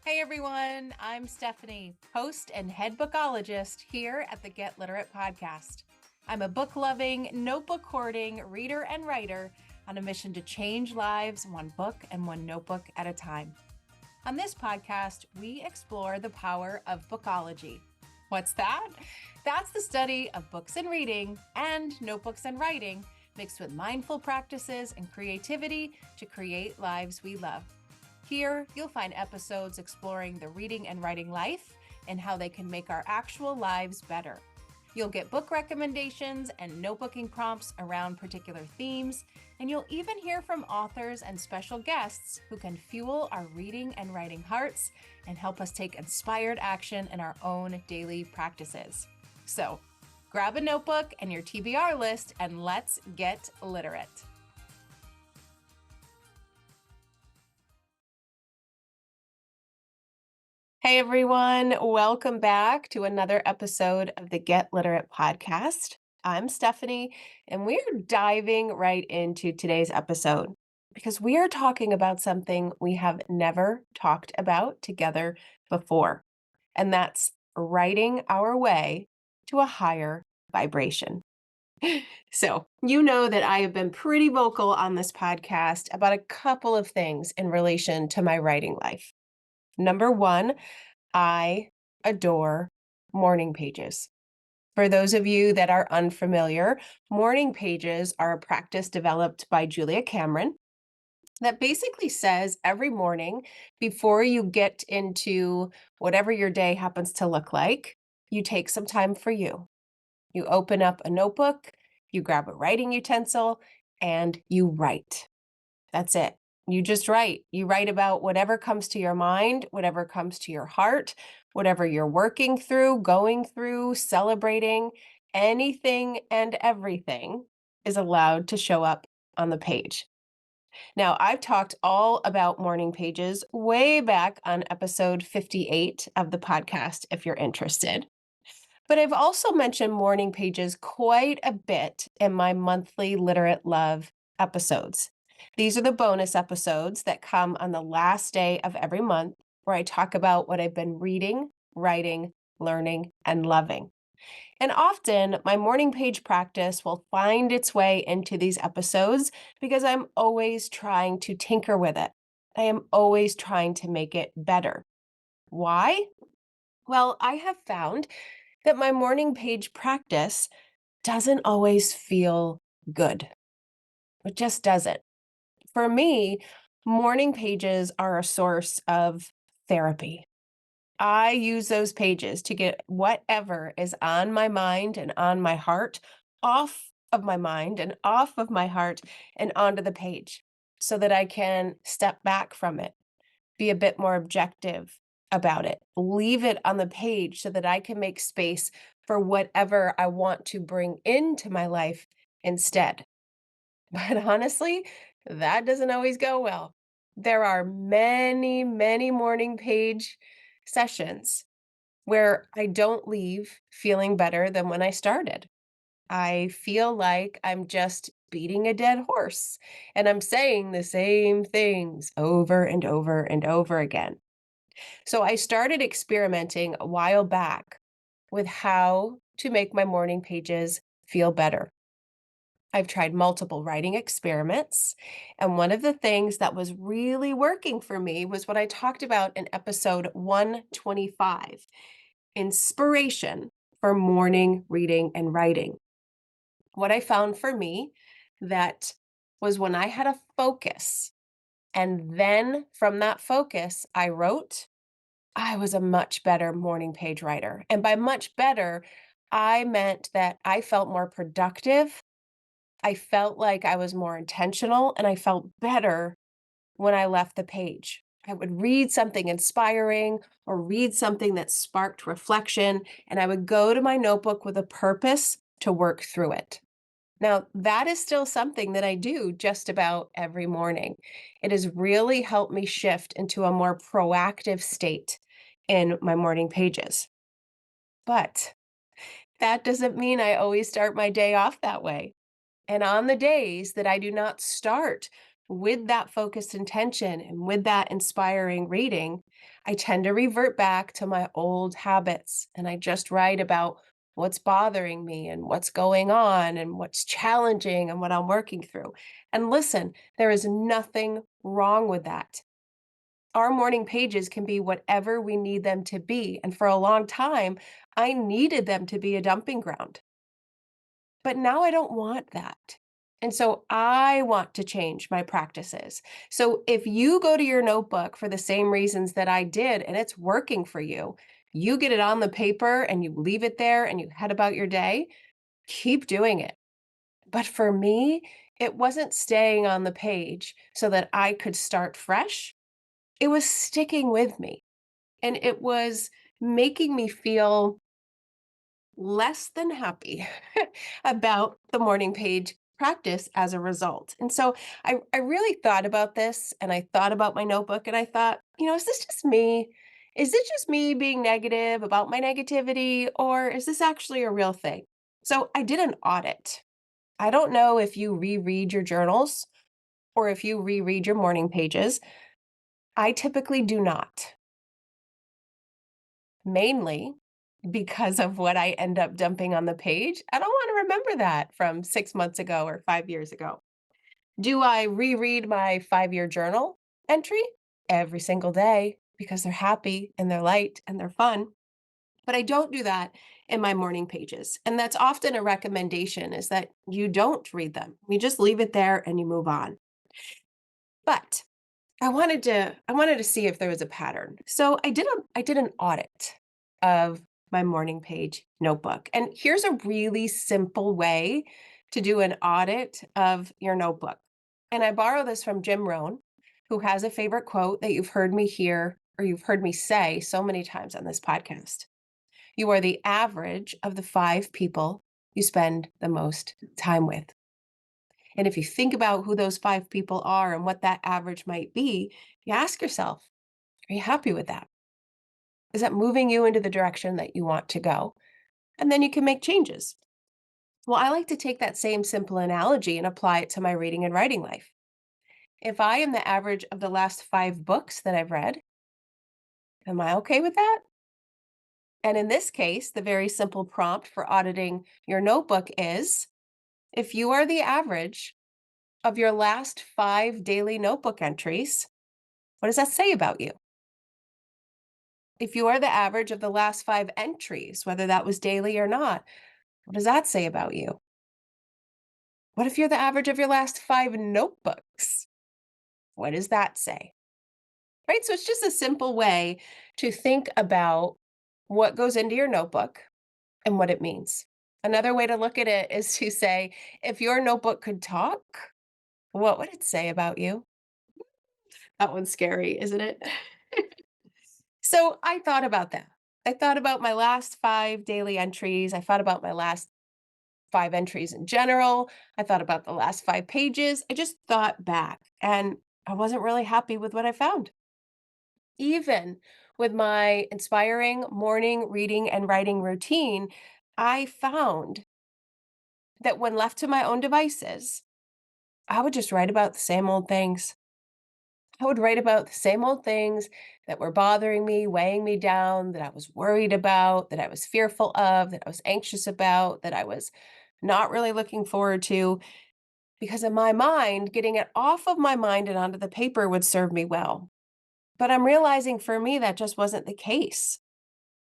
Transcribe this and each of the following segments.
Hey everyone, I'm Stephanie, host and head bookologist here at the Get Literate podcast. I'm a book loving, notebook hoarding reader and writer on a mission to change lives one book and one notebook at a time. On this podcast, we explore the power of bookology. What's that? That's the study of books and reading and notebooks and writing mixed with mindful practices and creativity to create lives we love. Here, you'll find episodes exploring the reading and writing life and how they can make our actual lives better. You'll get book recommendations and notebooking prompts around particular themes, and you'll even hear from authors and special guests who can fuel our reading and writing hearts and help us take inspired action in our own daily practices. So, grab a notebook and your TBR list, and let's get literate. Hey everyone, welcome back to another episode of the Get Literate podcast. I'm Stephanie, and we're diving right into today's episode because we are talking about something we have never talked about together before, and that's writing our way to a higher vibration. So, you know that I have been pretty vocal on this podcast about a couple of things in relation to my writing life. Number one, I adore morning pages. For those of you that are unfamiliar, morning pages are a practice developed by Julia Cameron that basically says every morning before you get into whatever your day happens to look like, you take some time for you. You open up a notebook, you grab a writing utensil, and you write. That's it. You just write. You write about whatever comes to your mind, whatever comes to your heart, whatever you're working through, going through, celebrating. Anything and everything is allowed to show up on the page. Now, I've talked all about morning pages way back on episode 58 of the podcast, if you're interested. But I've also mentioned morning pages quite a bit in my monthly Literate Love episodes. These are the bonus episodes that come on the last day of every month, where I talk about what I've been reading, writing, learning, and loving. And often my morning page practice will find its way into these episodes because I'm always trying to tinker with it. I am always trying to make it better. Why? Well, I have found that my morning page practice doesn't always feel good. It just doesn't. For me, morning pages are a source of therapy. I use those pages to get whatever is on my mind and on my heart off of my mind and off of my heart and onto the page so that I can step back from it, be a bit more objective about it, leave it on the page so that I can make space for whatever I want to bring into my life instead. But honestly, that doesn't always go well. There are many, many morning page sessions where I don't leave feeling better than when I started. I feel like I'm just beating a dead horse and I'm saying the same things over and over and over again. So I started experimenting a while back with how to make my morning pages feel better. I've tried multiple writing experiments, and one of the things that was really working for me was what I talked about in episode 125, inspiration for morning reading and writing. What I found for me that was when I had a focus, and then from that focus, I wrote, I was a much better morning page writer. And by much better, I meant that I felt more productive. I felt like I was more intentional and I felt better when I left the page. I would read something inspiring or read something that sparked reflection, and I would go to my notebook with a purpose to work through it. Now, that is still something that I do just about every morning. It has really helped me shift into a more proactive state in my morning pages. But that doesn't mean I always start my day off that way. And on the days that I do not start with that focused intention and with that inspiring reading, I tend to revert back to my old habits and I just write about what's bothering me and what's going on and what's challenging and what I'm working through. And listen, there is nothing wrong with that. Our morning pages can be whatever we need them to be. And for a long time, I needed them to be a dumping ground. But now I don't want that. And so I want to change my practices. So if you go to your notebook for the same reasons that I did and it's working for you, you get it on the paper and you leave it there and you head about your day, keep doing it. But for me, it wasn't staying on the page so that I could start fresh. It was sticking with me and it was making me feel less than happy about the morning page practice as a result. And so I really thought about this and I thought about my notebook and I thought, is this just me? Is it just me being negative about my negativity, or is this actually a real thing? So I did an audit. I don't know if you reread your journals or if you reread your morning pages. I typically do not, mainly because of what I end up dumping on the page. I don't want to remember that from 6 months ago or 5 years ago. Do I reread my 5 year journal entry every single day because they're happy and they're light and they're fun? But I don't do that in my morning pages. And that's often a recommendation is that you don't read them. You just leave it there and you move on. But I wanted to see if there was a pattern. So I did an audit of my morning page notebook. And here's a really simple way to do an audit of your notebook. And I borrow this from Jim Rohn, who has a favorite quote that you've heard me hear or you've heard me say so many times on this podcast. You are the average of the 5 people you spend the most time with. And if you think about who those 5 people are and what that average might be, you ask yourself, are you happy with that? Is that moving you into the direction that you want to go? And then you can make changes. Well, I like to take that same simple analogy and apply it to my reading and writing life. If I am the average of the last 5 books that I've read, am I okay with that? And in this case, the very simple prompt for auditing your notebook is if you are the average of your last 5 daily notebook entries, what does that say about you? If you are the average of the last 5 entries, whether that was daily or not, what does that say about you? What if you're the average of your last 5 notebooks? What does that say? Right? So it's just a simple way to think about what goes into your notebook and what it means. Another way to look at it is to say, if your notebook could talk, what would it say about you? That one's scary, isn't it? So I thought about that. I thought about my last 5 daily entries. I thought about my last 5 entries in general. I thought about the last 5 pages. I just thought back and I wasn't really happy with what I found. Even with my inspiring morning reading and writing routine, I found that when left to my own devices, I would just write about the same old things. I would write about the same old things that were bothering me, weighing me down, that I was worried about, that I was fearful of, that I was anxious about, that I was not really looking forward to. Because in my mind, getting it off of my mind and onto the paper would serve me well. But I'm realizing for me, that just wasn't the case.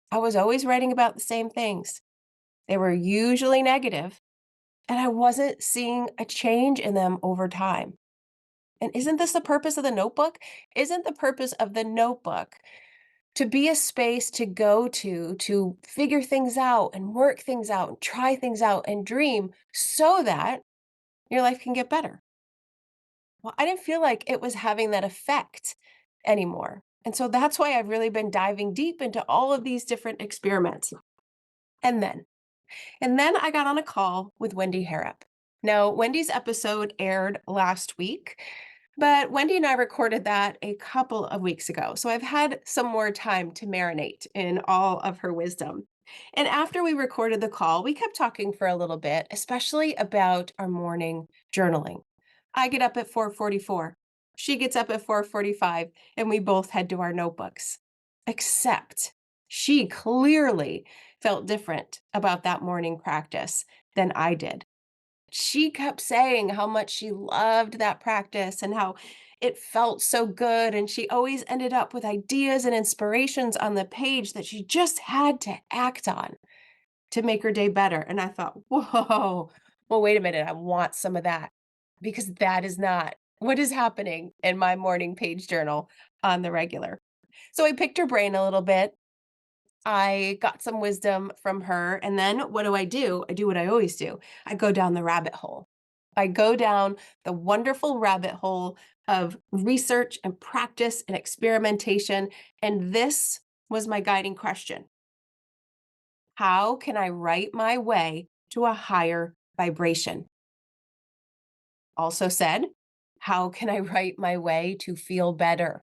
I was always writing about the same things. They were usually negative, and I wasn't seeing a change in them over time. And isn't this the purpose of the notebook? Isn't the purpose of the notebook to be a space to go to figure things out and work things out and try things out and dream so that your life can get better? Well, I didn't feel like it was having that effect anymore. And so that's why I've really been diving deep into all of these different experiments. And then, and then I got on a call with Wendy Harrop. Now, Wendy's episode aired last week, but Wendy and I recorded that a couple of weeks ago. So I've had some more time to marinate in all of her wisdom. And after we recorded the call, we kept talking for a little bit, especially about our morning journaling. I get up at 4:44. She gets up at 4:45, and we both head to our notebooks. Except she clearly felt different about that morning practice than I did. She kept saying how much she loved that practice and how it felt so good, and she always ended up with ideas and inspirations on the page that she just had to act on to make her day better. And I thought, whoa, well, wait a minute. I want some of that because that is not what is happening in my morning page journal on the regular. So I picked her brain a little bit. I got some wisdom from her. And then what do? I do what I always do. I go down the rabbit hole. I go down the wonderful rabbit hole of research and practice and experimentation. And this was my guiding question. How can I write my way to a higher vibration? Also said, how can I write my way to feel better?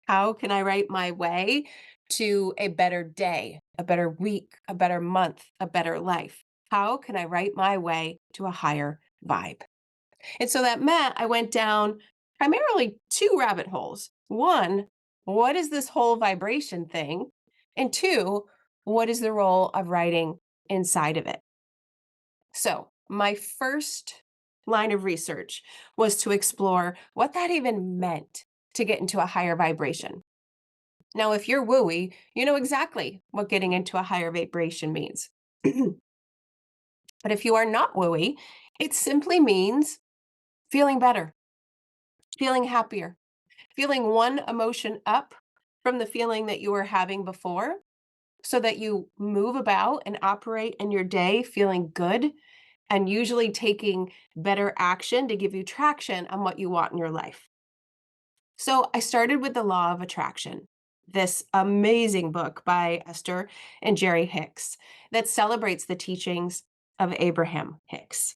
How can I write my way to a better day, a better week, a better month, a better life? How can I write my way to a higher vibe? And so that meant I went down primarily two rabbit holes. One, what is this whole vibration thing? And two, what is the role of writing inside of it? So, my first line of research was to explore what that even meant to get into a higher vibration. Now, if you're wooey, you know exactly what getting into a higher vibration means. But if you are not wooey, it simply means feeling better, feeling happier, feeling one emotion up from the feeling that you were having before so that you move about and operate in your day feeling good and usually taking better action to give you traction on what you want in your life. So I started with The Law of Attraction, this amazing book by Esther and Jerry Hicks that celebrates the teachings of Abraham Hicks.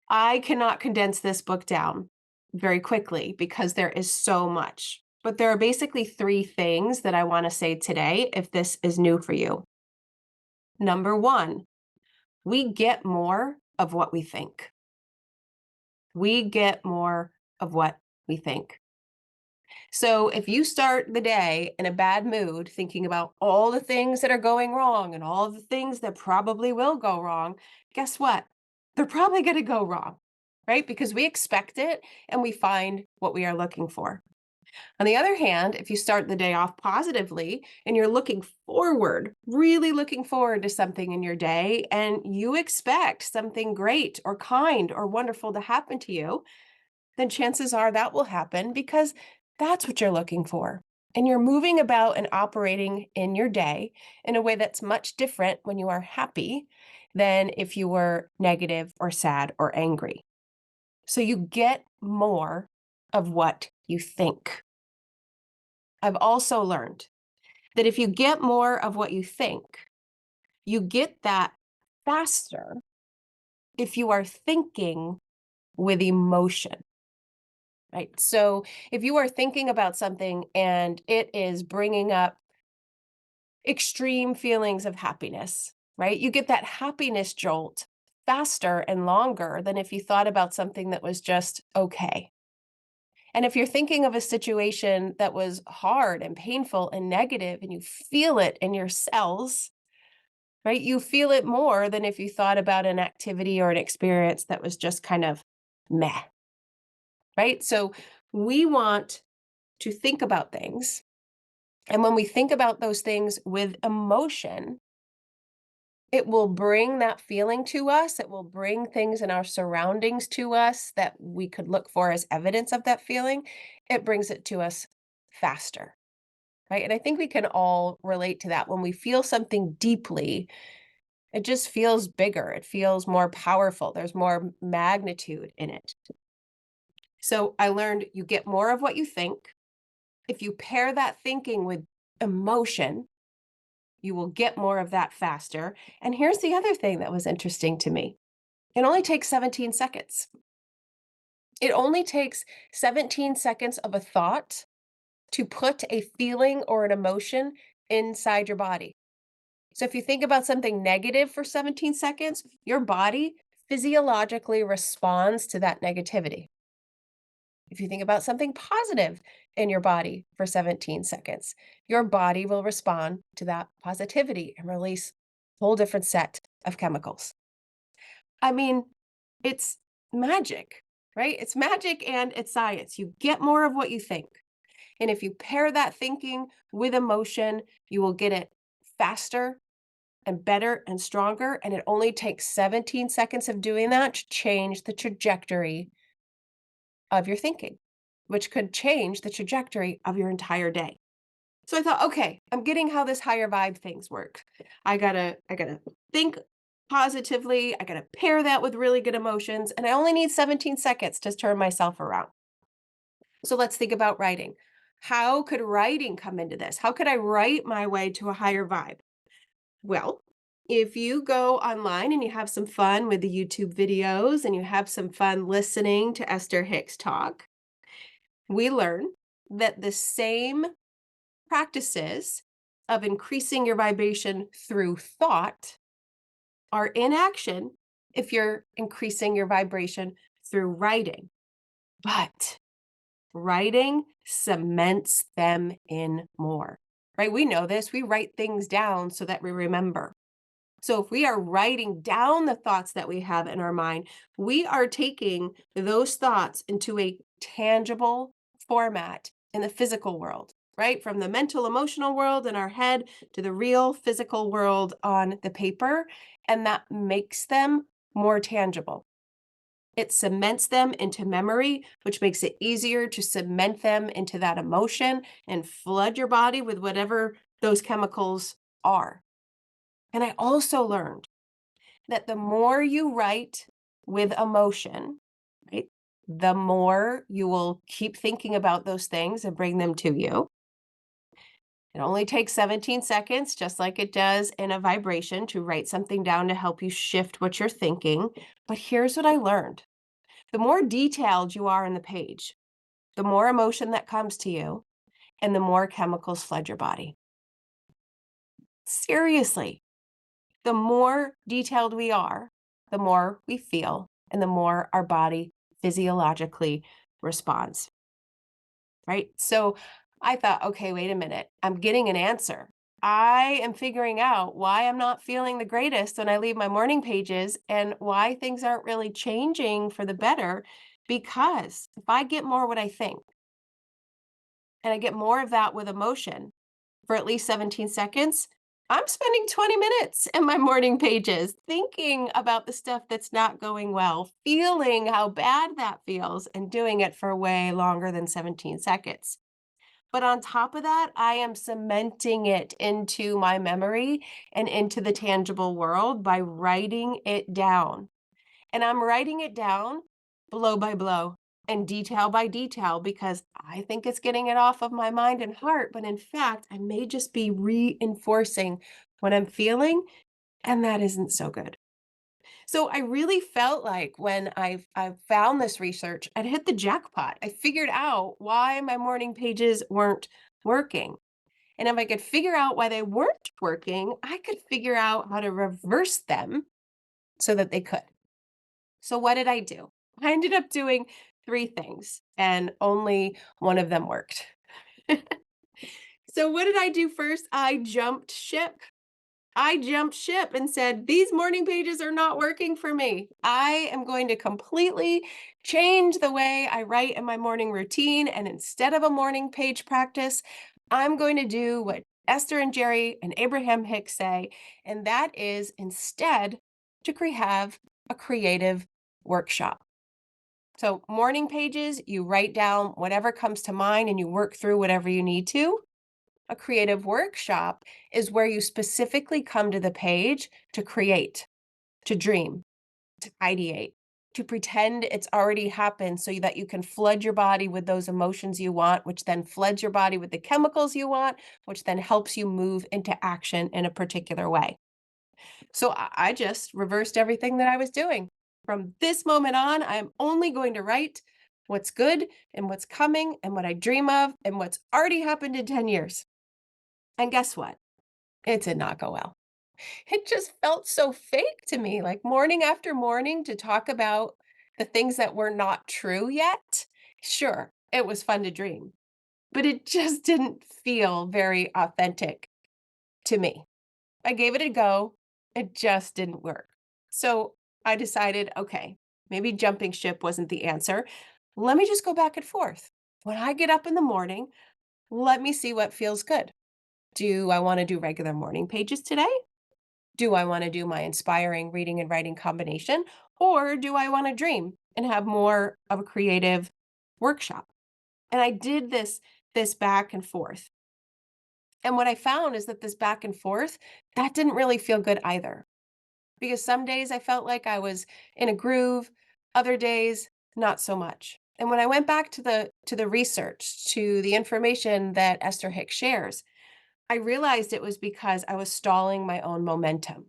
I cannot condense this book down very quickly because there is so much. But there are basically three things that I want to say today if this is new for you. Number one, we get more of what we think. We get more of what we think. So if you start the day in a bad mood, thinking about all the things that are going wrong and all the things that probably will go wrong, guess what? They're probably going to go wrong, right? Because we expect it and we find what we are looking for. On the other hand, if you start the day off positively and you're looking forward, really looking forward to something in your day, and you expect something great or kind or wonderful to happen to you, then chances are that will happen because that's what you're looking for. And you're moving about and operating in your day in a way that's much different when you are happy than if you were negative or sad or angry. So you get more of what you think. I've also learned that if you get more of what you think, you get that faster if you are thinking with emotion, right? So if you are thinking about something and it is bringing up extreme feelings of happiness, right? You get that happiness jolt faster and longer than if you thought about something that was just okay. And if you're thinking of a situation that was hard and painful and negative and you feel it in your cells, right? You feel it more than if you thought about an activity or an experience that was just kind of meh, right? So we want to think about things. And when we think about those things with emotion, it will bring that feeling to us. It will bring things in our surroundings to us that we could look for as evidence of that feeling. It brings it to us faster, right? And I think we can all relate to that. When we feel something deeply, it just feels bigger. It feels more powerful. There's more magnitude in it. So I learned you get more of what you think. If you pair that thinking with emotion, you will get more of that faster. And here's the other thing that was interesting to me. It only takes 17 seconds. It only takes 17 seconds of a thought to put a feeling or an emotion inside your body. So if you think about something negative for 17 seconds, your body physiologically responds to that negativity. If you think about something positive in your body for 17 seconds, your body will respond to that positivity and release a whole different set of chemicals. I mean, it's magic, right? It's magic and it's science. You get more of what you think. And if you pair that thinking with emotion, you will get it faster and better and stronger. And it only takes 17 seconds of doing that to change the trajectory of your thinking, which could change the trajectory of your entire day. So I thought, okay, I'm getting how this higher vibe things work. I gotta think positively. I gotta pair that with really good emotions. And I only need 17 seconds to turn myself around. So let's think about writing. How could writing come into this? How could I write my way to a higher vibe? Well, if you go online and you have some fun with the YouTube videos and you have some fun listening to Esther Hicks talk, we learn that the same practices of increasing your vibration through thought are in action if you're increasing your vibration through writing. But writing cements them in more, right? We know this. We write things down so that we remember. So if we are writing down the thoughts that we have in our mind, we are taking those thoughts into a tangible format in the physical world, right? From the mental, emotional world in our head to the real physical world on the paper. And that makes them more tangible. It cements them into memory, which makes it easier to cement them into that emotion and flood your body with whatever those chemicals are. And I also learned that the more you write with emotion, right, the more you will keep thinking about those things and bring them to you. It only takes 17 seconds, just like it does in a vibration, to write something down to help you shift what you're thinking. But here's what I learned. The more detailed you are in the page, the more emotion that comes to you, and the more chemicals flood your body. Seriously, the more detailed we are, the more we feel, and the more our body physiologically responds, right? So I thought, okay, wait a minute. I'm getting an answer. I am figuring out why I'm not feeling the greatest when I leave my morning pages and why things aren't really changing for the better. Because if I get more what I think and I get more of that with emotion, for at least 17 seconds, I'm spending 20 minutes in my morning pages thinking about the stuff that's not going well, feeling how bad that feels, and doing it for way longer than 17 seconds. But on top of that, I am cementing it into my memory and into the tangible world by writing it down. And I'm writing it down blow by blow and detail by detail because I think it's getting it off of my mind and heart. But in fact, I may just be reinforcing what I'm feeling, and that isn't so good. So I really felt like when I found this research, I'd hit the jackpot. I figured out why my morning pages weren't working. And if I could figure out why they weren't working, I could figure out how to reverse them so that they could. So what did I do? I ended up doing 3 things, and only one of them worked. So what did I do first? I jumped ship. I jumped ship and said, "These morning pages are not working for me. I am going to completely change the way I write in my morning routine, and instead of a morning page practice, I'm going to do what Esther and Jerry and Abraham Hicks say, and that is instead have a creative workshop." So morning pages, you write down whatever comes to mind and you work through whatever you need to. A creative workshop is where you specifically come to the page to create, to dream, to ideate, to pretend it's already happened so that you can flood your body with those emotions you want, which then floods your body with the chemicals you want, which then helps you move into action in a particular way. So I just reversed everything that I was doing. From this moment on, I'm only going to write what's good and what's coming and what I dream of and what's already happened in 10 years. And guess what? It did not go well. It just felt so fake to me, like morning after morning to talk about the things that were not true yet. Sure, it was fun to dream, but it just didn't feel very authentic to me. I gave it a go. It just didn't work. So I decided, okay, maybe jumping ship wasn't the answer. Let me just go back and forth. When I get up in the morning, let me see what feels good. Do I want to do regular morning pages today? Do I want to do my inspiring reading and writing combination? Or do I want to dream and have more of a creative workshop? And I did this back and forth. And what I found is that this back and forth, that didn't really feel good either. Because some days I felt like I was in a groove, other days not so much. And when I went back to the research, to the information that Esther Hicks shares, I realized it was because I was stalling my own momentum.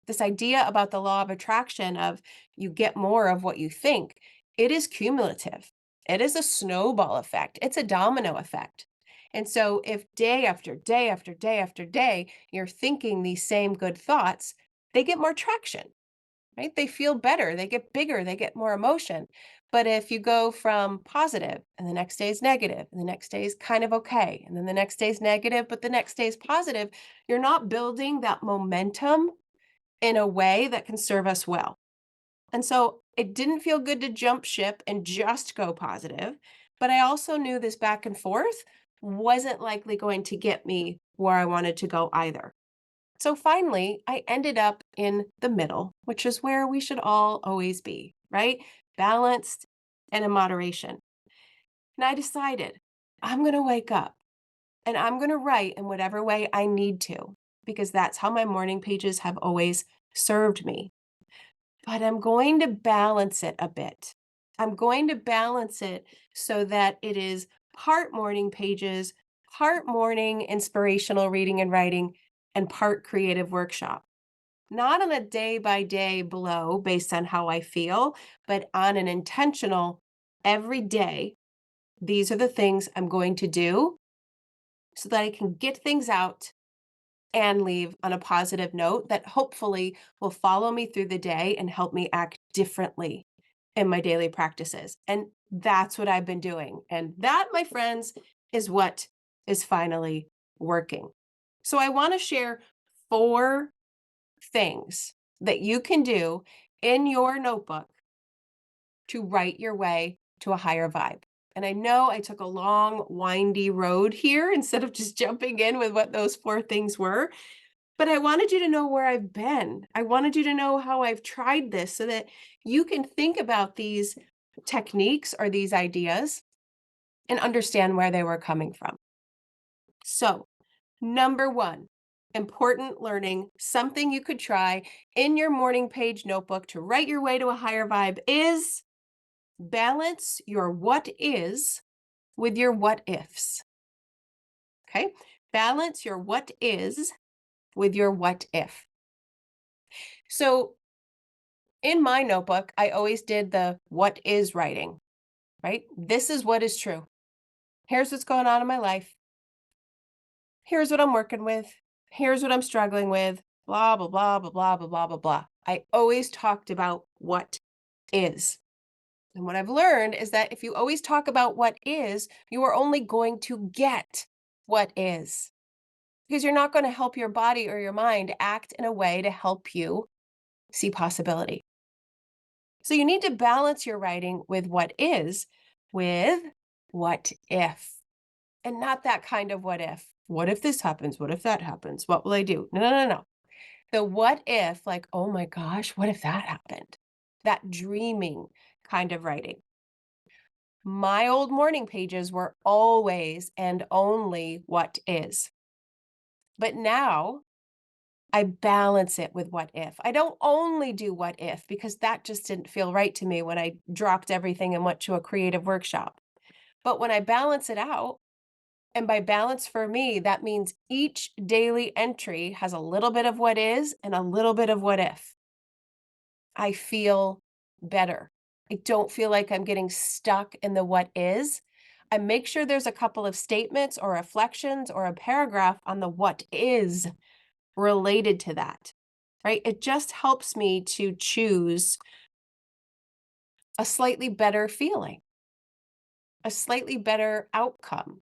This idea about the law of attraction of you get more of what you think, it is cumulative. It is a snowball effect. It's a domino effect. And so if day after day after day after day you're thinking these same good thoughts, they get more traction, right? They feel better, they get bigger, they get more emotion. But if you go from positive and the next day is negative and the next day is kind of okay, and then the next day is negative, but the next day is positive, you're not building that momentum in a way that can serve us well. And so it didn't feel good to jump ship and just go positive, but I also knew this back and forth wasn't likely going to get me where I wanted to go either. So finally, I ended up in the middle, which is where we should all always be, right? Balanced and in moderation. And I decided I'm going to wake up and I'm going to write in whatever way I need to, because that's how my morning pages have always served me. But I'm going to balance it a bit. I'm going to balance it so that it is part morning pages, part morning inspirational reading and writing, and part creative workshop. Not on a day by day blow based on how I feel, but on an intentional every day. These are the things I'm going to do so that I can get things out and leave on a positive note that hopefully will follow me through the day and help me act differently in my daily practices. And that's what I've been doing. And that, my friends, is what is finally working. So I want to share 4 things that you can do in your notebook to write your way to a higher vibe. And I know I took a long, windy road here instead of just jumping in with what those 4 things were. But I wanted you to know where I've been. I wanted you to know how I've tried this so that you can think about these techniques or these ideas and understand where they were coming from. So, number 1, important learning, something you could try in your morning page notebook to write your way to a higher vibe is balance your what is with your what ifs. Okay? Balance your what is with your what if. So, in my notebook, I always did the what is writing, right? This is what is true. Here's what's going on in my life. Here's what I'm working with. Here's what I'm struggling with. Blah, blah, blah, blah, blah, blah, blah, blah, blah. I always talked about what is. And what I've learned is that if you always talk about what is, you are only going to get what is, because you're not going to help your body or your mind act in a way to help you see possibility. So you need to balance your writing with what is with what if, and not that kind of what if. What if this happens? What if that happens? What will I do? No, no, no, no. The what if, like, oh my gosh, what if that happened? That dreaming kind of writing. My old morning pages were always and only what is. But now I balance it with what if. I don't only do what if because that just didn't feel right to me when I dropped everything and went to a creative workshop. But when I balance it out, and by balance for me, that means each daily entry has a little bit of what is and a little bit of what if. I feel better. I don't feel like I'm getting stuck in the what is. I make sure there's a couple of statements or reflections or a paragraph on the what is related to that, right? It just helps me to choose a slightly better feeling, a slightly better outcome.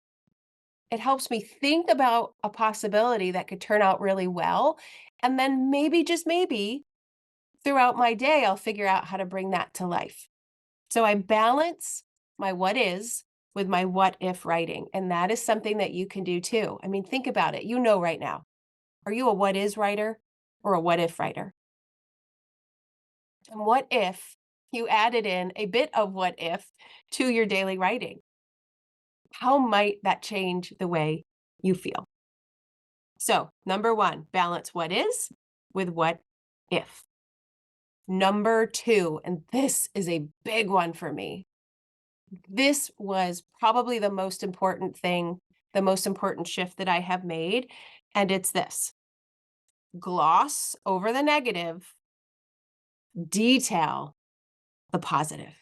It helps me think about a possibility that could turn out really well. And then maybe, just maybe, throughout my day, I'll figure out how to bring that to life. So I balance my what is with my what if writing. And that is something that you can do too. I mean, think about it. You know, right now, are you a what is writer or a what if writer? And what if you added in a bit of what if to your daily writing? How might that change the way you feel? So, number one, balance what is with what if. Number two, and this is a big one for me. This was probably the most important thing, the most important shift that I have made. And it's this: gloss over the negative, detail the positive.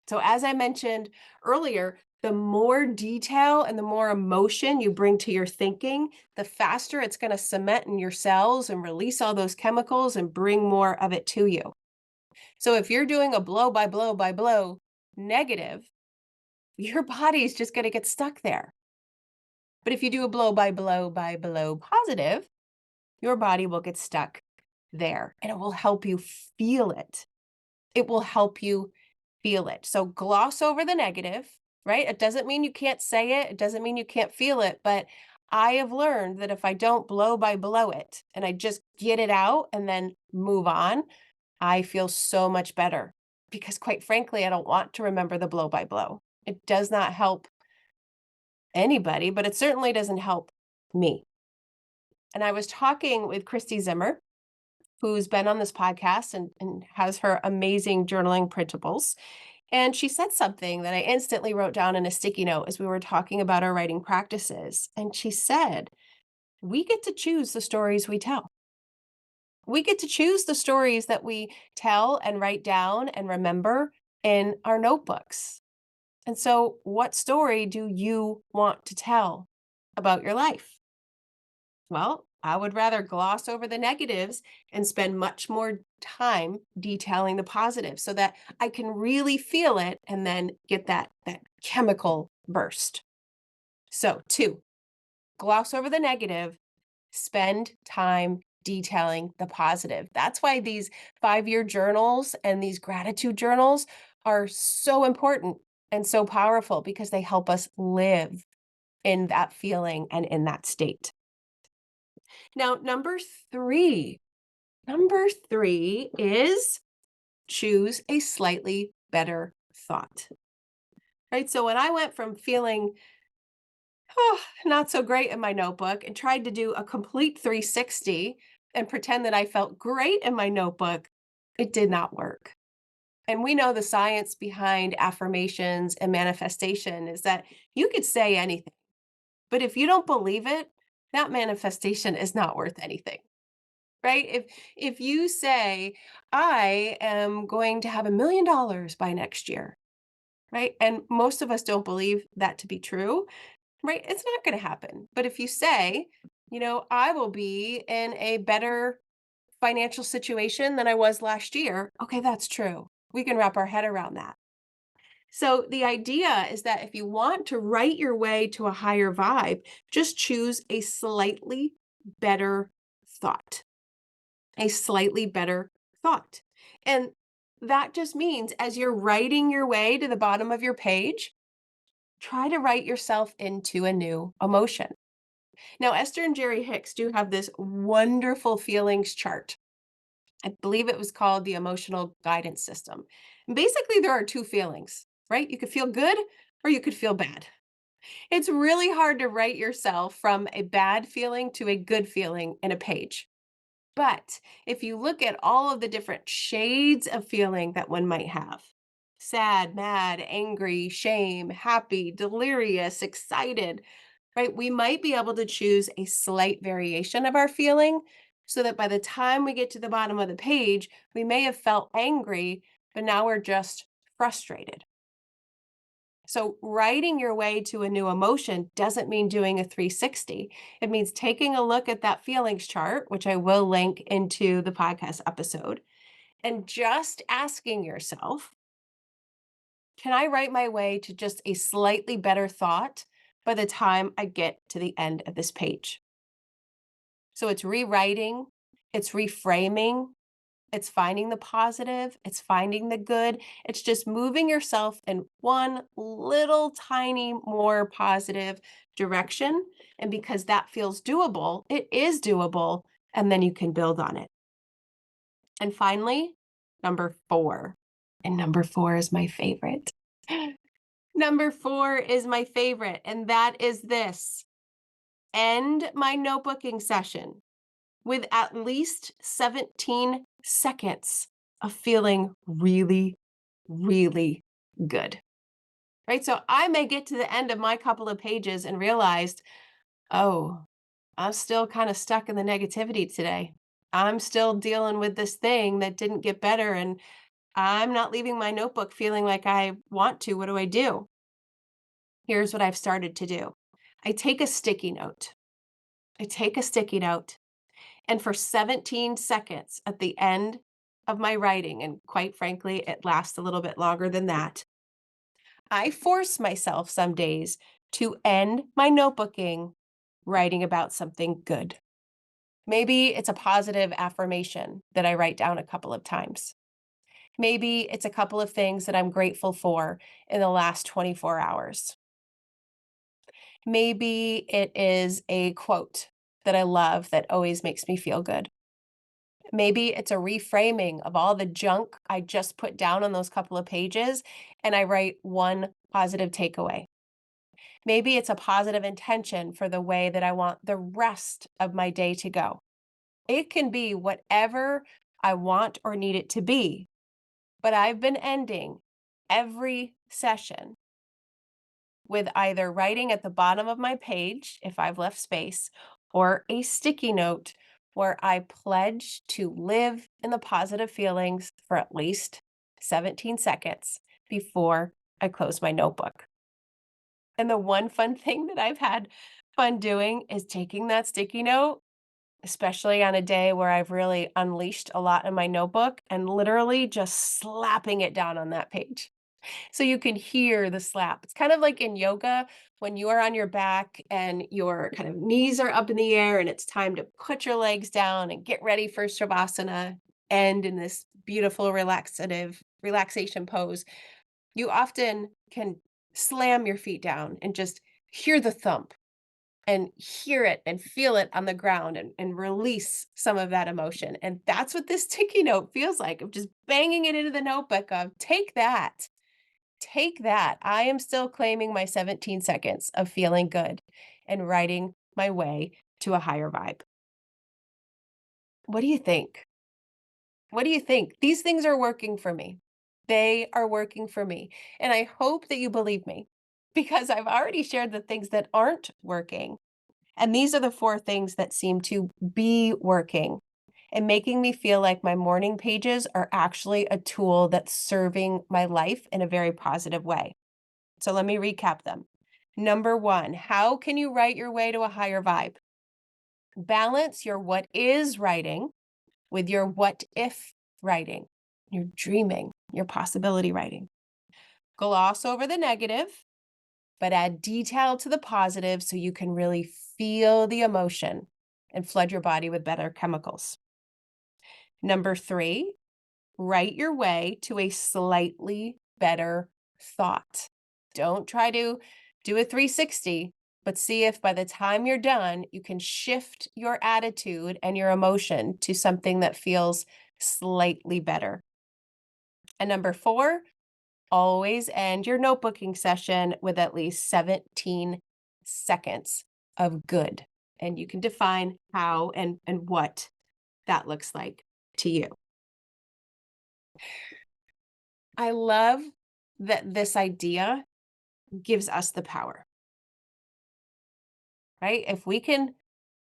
So, as I mentioned earlier, the more detail and the more emotion you bring to your thinking, the faster it's going to cement in your cells and release all those chemicals and bring more of it to you. So, if you're doing a blow by blow by blow negative, your body's just going to get stuck there. But if you do a blow by blow by blow positive, your body will get stuck there and it will help you feel it. It will help you feel it. So gloss over the negative, right? It doesn't mean you can't say it. It doesn't mean you can't feel it. But I have learned that if I don't blow by blow it and I just get it out and then move on, I feel so much better because, quite frankly, I don't want to remember the blow by blow. It does not help anybody, but it certainly doesn't help me. And I was talking with Christy Zimmer, who's been on this podcast and has her amazing journaling principles. And she said something that I instantly wrote down in a sticky note as we were talking about our writing practices. And she said, we get to choose the stories we tell. We get to choose the stories that we tell and write down and remember in our notebooks. And so, what story do you want to tell about your life? Well, I would rather gloss over the negatives and spend much more time detailing the positives so that I can really feel it and then get that chemical burst. So, two, gloss over the negative, spend time detailing the positive. That's why these 5-year journals and these gratitude journals are so important and so powerful because they help us live in that feeling and in that state. Now, number three is choose a slightly better thought, right? So when I went from feeling not so great in my notebook and tried to do a complete 360 and pretend that I felt great in my notebook, it did not work. And we know the science behind affirmations and manifestation is that you could say anything, but if you don't believe it, that manifestation is not worth anything. Right? If you say, I am going to have $1 million by next year, right? And most of us don't believe that to be true, right? It's not going to happen. But if you say, I will be in a better financial situation than I was last year, okay, that's true. We can wrap our head around that. So the idea is that if you want to write your way to a higher vibe, just choose a slightly better thought. A slightly better thought. And that just means as you're writing your way to the bottom of your page, try to write yourself into a new emotion. Now, Esther and Jerry Hicks do have this wonderful feelings chart. I believe it was called the emotional guidance system. And basically, there are two feelings, right? You could feel good or you could feel bad. It's really hard to write yourself from a bad feeling to a good feeling in a page. But if you look at all of the different shades of feeling that one might have, sad, mad, angry, shame, happy, delirious, excited, right? We might be able to choose a slight variation of our feeling so that by the time we get to the bottom of the page, we may have felt angry, but now we're just frustrated. So, writing your way to a new emotion doesn't mean doing a 360. It means taking a look at that feelings chart, which I will link into the podcast episode, and just asking yourself, can I write my way to just a slightly better thought by the time I get to the end of this page? So, it's rewriting, it's reframing, it's finding the positive, it's finding the good. It's just moving yourself in one little tiny more positive direction. And because that feels doable, it is doable. And then you can build on it. And finally, number four. And number four is my favorite. Number four is my favorite. And that is this: end my notebooking session with at least 17 seconds of feeling really, really good, right? So I may get to the end of my couple of pages and realized, oh, I'm still kind of stuck in the negativity today. I'm still dealing with this thing that didn't get better, and I'm not leaving my notebook feeling like I want to. What do I do? Here's what I've started to do. I take a sticky note. I take a sticky note. And for 17 seconds at the end of my writing, and quite frankly, it lasts a little bit longer than that, I force myself some days to end my notebooking writing about something good. Maybe it's a positive affirmation that I write down a couple of times. Maybe it's a couple of things that I'm grateful for in the last 24 hours. Maybe it is a quote that I love that always makes me feel good. Maybe it's a reframing of all the junk I just put down on those couple of pages, and I write one positive takeaway. Maybe it's a positive intention for the way that I want the rest of my day to go. It can be whatever I want or need it to be, but I've been ending every session with either writing at the bottom of my page, if I've left space, or a sticky note where I pledge to live in the positive feelings for at least 17 seconds before I close my notebook. And the one fun thing that I've had fun doing is taking that sticky note, especially on a day where I've really unleashed a lot in my notebook, and literally just slapping it down on that page. So you can hear the slap. It's kind of like in yoga when you are on your back and your kind of knees are up in the air and it's time to put your legs down and get ready for Shavasana, end in this beautiful relaxation pose. You often can slam your feet down and just hear the thump and hear it and feel it on the ground, and release some of that emotion. And that's what this sticky note feels like, of just banging it into the notebook of take that. Take that. I am still claiming my 17 seconds of feeling good and writing my way to a higher vibe. What do you think? What do you think? These things are working for me. They are working for me. And I hope that you believe me, because I've already shared the things that aren't working. And these are the four things that seem to be working and making me feel like my morning pages are actually a tool that's serving my life in a very positive way. So let me recap them. Number one, how can you write your way to a higher vibe? Balance your what is writing with your what if writing, your dreaming, your possibility writing. Gloss over the negative, but add detail to the positive so you can really feel the emotion and flood your body with better chemicals. Number three, write your way to a slightly better thought. Don't try to do a 360, but see if by the time you're done, you can shift your attitude and your emotion to something that feels slightly better. And number four, always end your notebooking session with at least 17 seconds of good. And you can define how and what that looks like to you. I love that this idea gives us the power, right? If we can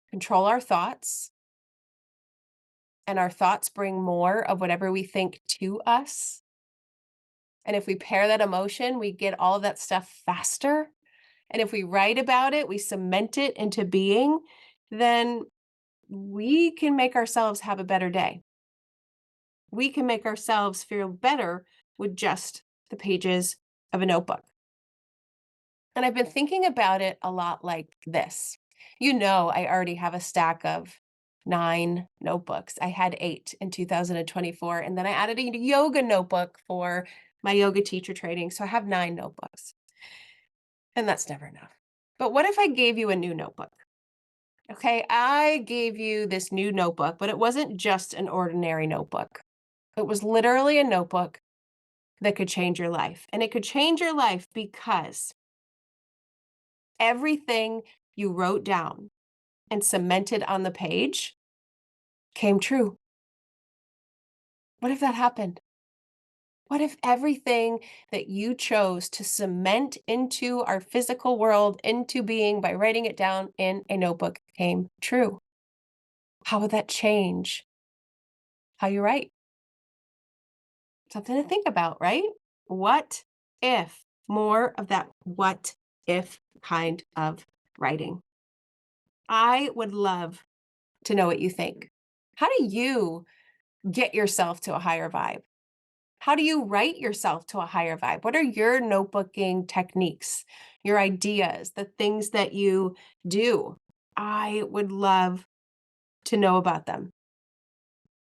control our thoughts and our thoughts bring more of whatever we think to us, And if we pair that emotion, we get all of that stuff faster. And if we write about it, we cement it into being, then we can make ourselves have a better day. We can make ourselves feel better with just the pages of a notebook. And I've been thinking about it a lot like this. I already have a stack of 9 notebooks. I had 8 in 2024, and then I added a yoga notebook for my yoga teacher training. So I have 9 notebooks, and that's never enough. But what if I gave you a new notebook? Okay, I gave you this new notebook, but it wasn't just an ordinary notebook. It was literally a notebook that could change your life. And it could change your life because everything you wrote down and cemented on the page came true. What if that happened? What if everything that you chose to cement into our physical world, into being by writing it down in a notebook came true? How would that change how you write? Something to think about, right? What if? More of that what if kind of writing. I would love to know what you think. How do you get yourself to a higher vibe? How do you write yourself to a higher vibe? What are your notebooking techniques, your ideas, the things that you do? I would love to know about them.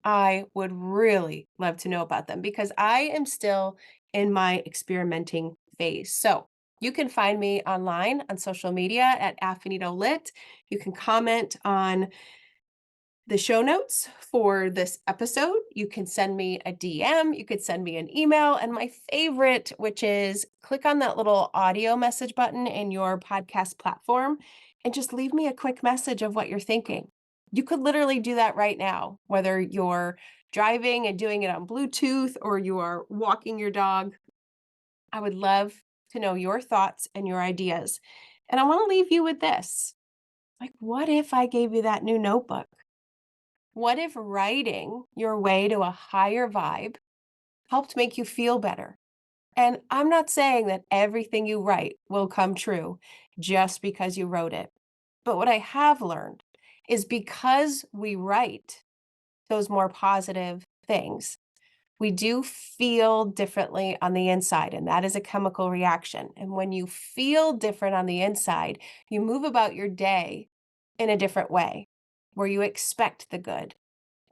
I would really love to know about them because I am still in my experimenting phase. So you can find me online on social media at Affinito Lit. You can comment on the show notes for this episode. You can send me a DM, you could send me an email, and my favorite, which is click on that little audio message button in your podcast platform and just leave me a quick message of what you're thinking. You could literally do that right now, whether you're driving and doing it on Bluetooth or you are walking your dog. I would love to know your thoughts and your ideas. And I want to leave you with this. Like, what if I gave you that new notebook? What if writing your way to a higher vibe helped make you feel better? And I'm not saying that everything you write will come true just because you wrote it. But what I have learned is because we write those more positive things, we do feel differently on the inside, and that is a chemical reaction. And when you feel different on the inside, you move about your day in a different way where you expect the good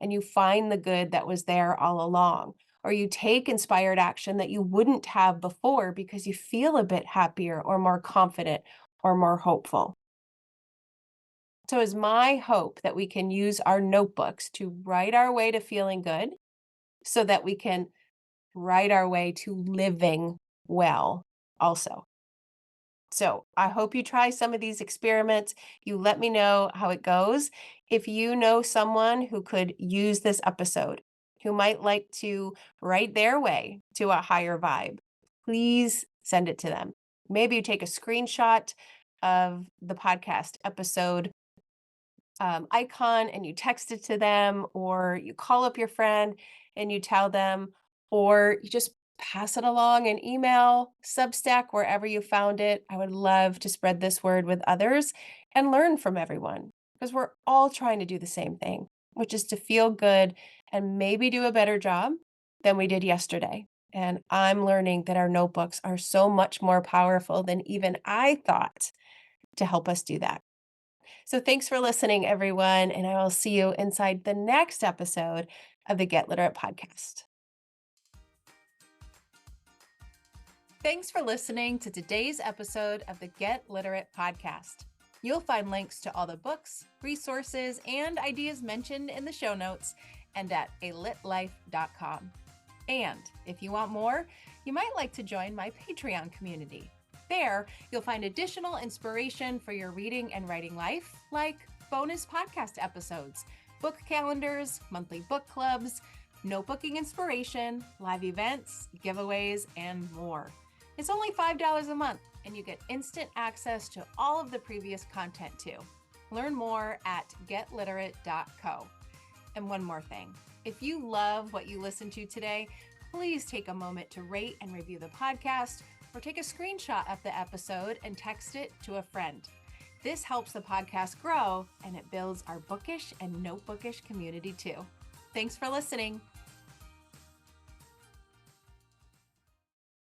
and you find the good that was there all along, or you take inspired action that you wouldn't have before because you feel a bit happier or more confident or more hopeful. So, is my hope that we can use our notebooks to write our way to feeling good so that we can write our way to living well also. So I hope you try some of these experiments. You let me know how it goes. If you know someone who could use this episode, who might like to write their way to a higher vibe, please send it to them. Maybe you take a screenshot of the podcast episode icon and you text it to them, or you call up your friend and you tell them, or you just pass it along in email, Substack, wherever you found it. I would love to spread this word with others and learn from everyone because we're all trying to do the same thing, which is to feel good and maybe do a better job than we did yesterday. And I'm learning that our notebooks are so much more powerful than even I thought to help us do that. So thanks for listening, everyone, and I will see you inside the next episode of the Get Literate podcast. Thanks for listening to today's episode of the Get Literate podcast. You'll find links to all the books, resources, and ideas mentioned in the show notes and at alitlife.com. And if you want more, you might like to join my Patreon community. There, you'll find additional inspiration for your reading and writing life, like bonus podcast episodes, book calendars, monthly book clubs, notebooking inspiration, live events, giveaways, and more. It's only $5 a month, and you get instant access to all of the previous content too. Learn more at getliterate.co. And one more thing, if you love what you listened to today, please take a moment to rate and review the podcast or take a screenshot of the episode and text it to a friend. This helps the podcast grow and it builds our bookish and notebookish community too. Thanks for listening.